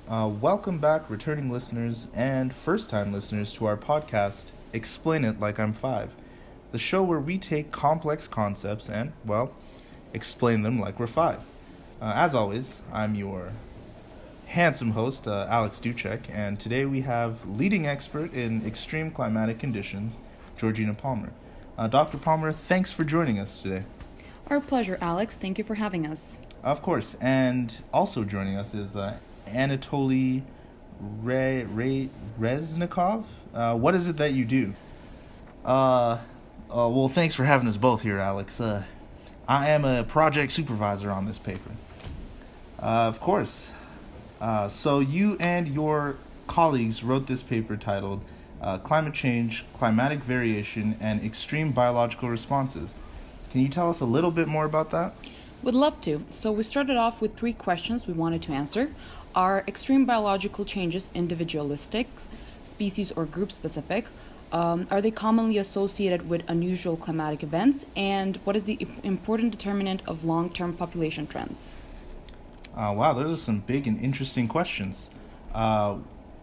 Welcome back, returning listeners and first time listeners, to our podcast, Explain It Like I'm Five, the show where we take complex concepts and, well, explain them like we're five. As always, I'm your handsome host, Alex Duchek, and today we have leading expert in extreme climatic conditions, Georgina Palmer. Dr. Palmer, thanks for joining us today. Our pleasure, Alex. Thank you for having us. Of course, and also joining us is Anatoly Reznikov. What is it that you do? Well, thanks for having us both here, Alex. I am a project supervisor on this paper. Of course. So you and your colleagues wrote this paper titled Climate Change, Climatic Variation, and Extreme Biological Responses. Can you tell us a little bit more about that? Would love to. So we started off with 3 questions we wanted to answer. Are extreme biological changes individualistic, species or group specific? Are they commonly associated with unusual climatic events? And what is the important determinant of long-term population trends? Wow, those are some big and interesting questions.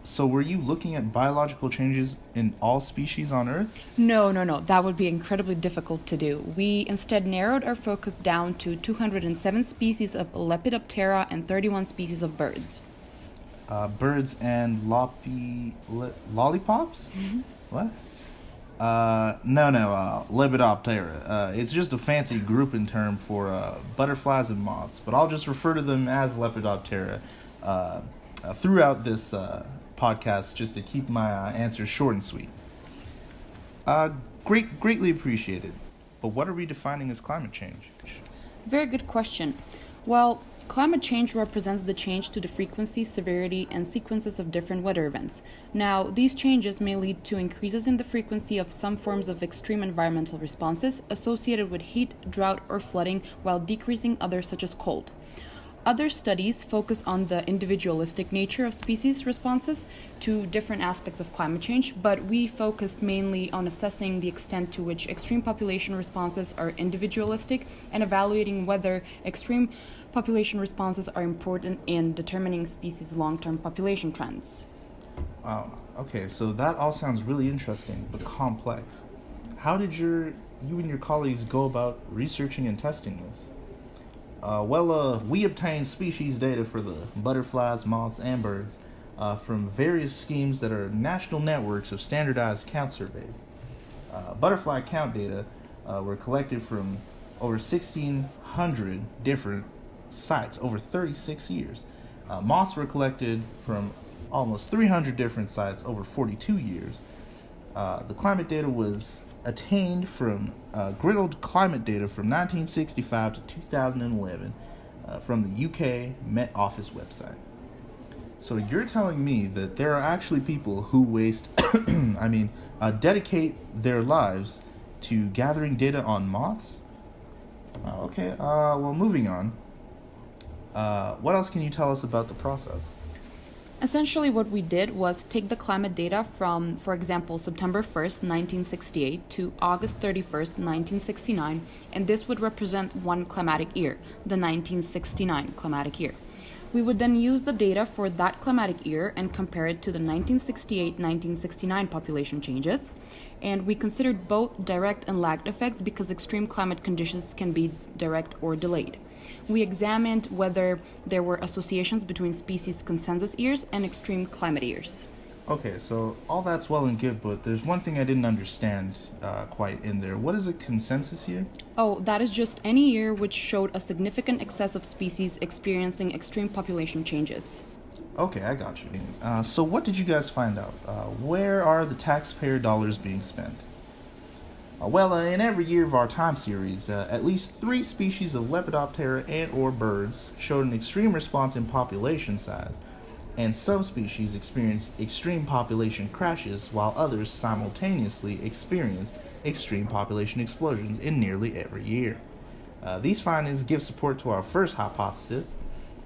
So were you looking at biological changes in all species on Earth? No. That would be incredibly difficult to do. We instead narrowed our focus down to 207 species of Lepidoptera and 31 species of birds. Birds and lollipops? Mm-hmm. What? No, Lepidoptera. It's just a fancy grouping term for butterflies and moths, but I'll just refer to them as Lepidoptera throughout this podcast, just to keep my answers short and sweet. Greatly appreciated. But what are we defining as climate change? Very good question. Well, climate change represents the change to the frequency, severity, and sequences of different weather events. Now, these changes may lead to increases in the frequency of some forms of extreme environmental responses associated with heat, drought, or flooding, while decreasing others such as cold. Other studies focus on the individualistic nature of species responses to different aspects of climate change, but we focused mainly on assessing the extent to which extreme population responses are individualistic and evaluating whether extreme population responses are important in determining species' long-term population trends. Wow. Okay, so that all sounds really interesting, but complex. How did you and your colleagues go about researching and testing this? We obtained species data for the butterflies, moths, and birds from various schemes that are national networks of standardized count surveys. Butterfly count data were collected from over 1,600 different sites over 36 years. Moths were collected from almost 300 different sites over 42 years. The climate data was attained from griddled climate data from 1965 to 2011 from the UK Met Office website. So you're telling me that there are actually people who dedicate their lives to gathering data on moths? Okay, well, moving on. What else can you tell us about the process? Essentially, what we did was take the climate data from, for example, September 1st, 1968 to August 31st, 1969, and this would represent one climatic year, the 1969 climatic year. We would then use the data for that climatic year and compare it to the 1968-1969 population changes, and we considered both direct and lagged effects because extreme climate conditions can be direct or delayed. We examined whether there were associations between species consensus years and extreme climate years. Okay, so all that's well and good, but there's one thing I didn't understand quite in there. What is a consensus year? Oh, that is just any year which showed a significant excess of species experiencing extreme population changes. Okay, I got you. So what did you guys find out? Where are the taxpayer dollars being spent? In every year of our time series, at least 3 species of Lepidoptera and or birds showed an extreme response in population size, and some species experienced extreme population crashes while others simultaneously experienced extreme population explosions in nearly every year. These findings give support to our first hypothesis,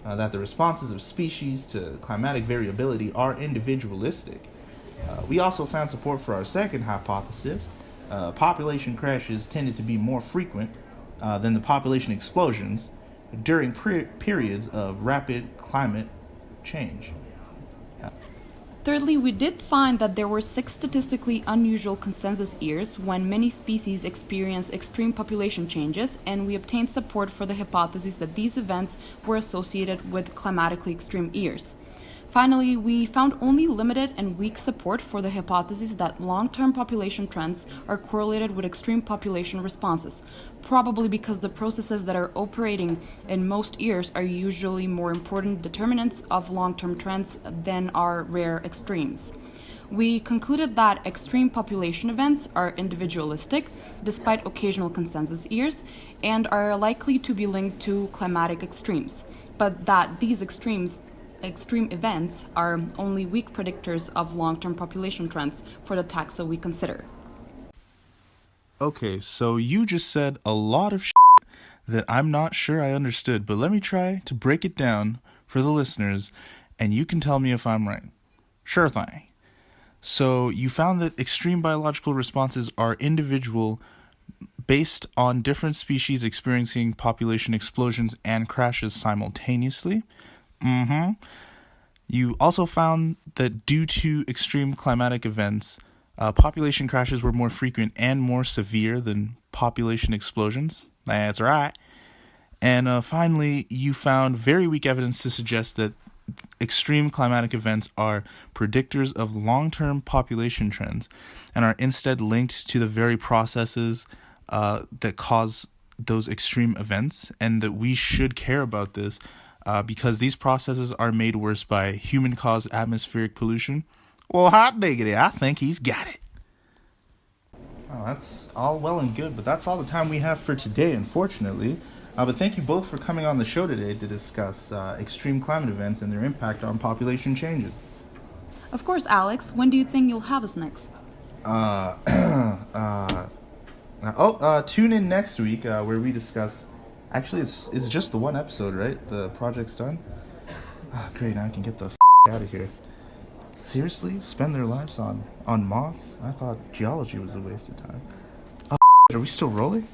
that the responses of species to climatic variability are individualistic. We also found support for our second hypothesis. Population crashes tended to be more frequent than the population explosions during periods of rapid climate change. Thirdly, we did find that there were 6 statistically unusual consensus years when many species experienced extreme population changes, and we obtained support for the hypothesis that these events were associated with climatically extreme years. Finally, we found only limited and weak support for the hypothesis that long-term population trends are correlated with extreme population responses, probably because the processes that are operating in most years are usually more important determinants of long-term trends than are rare extremes. We concluded that extreme population events are individualistic, despite occasional consensus years, and are likely to be linked to climatic extremes, but that these extreme events are only weak predictors of long-term population trends for the taxa we consider. Okay, so you just said a lot of that I'm not sure I understood, but let me try to break it down for the listeners, and you can tell me if I'm right. Sure thing. So you found that extreme biological responses are individual based on different species experiencing population explosions and crashes simultaneously. You also found that due to extreme climatic events, population crashes were more frequent and more severe than population explosions. That's right. And finally, you found very weak evidence to suggest that extreme climatic events are predictors of long-term population trends and are instead linked to the very processes that cause those extreme events, and that we should care about this because these processes are made worse by human-caused atmospheric pollution. Well, hot diggity, I think he's got it. Oh, that's all well and good, but that's all the time we have for today, unfortunately. But thank you both for coming on the show today to discuss extreme climate events and their impact on population changes. Of course, Alex. When do you think you'll have us next? Tune in next week where we discuss. Actually, it's just the one episode, right? The project's done. Great, now I can get the out of here. Seriously, spend their lives on moths? I thought geology was a waste of time. Are we still rolling?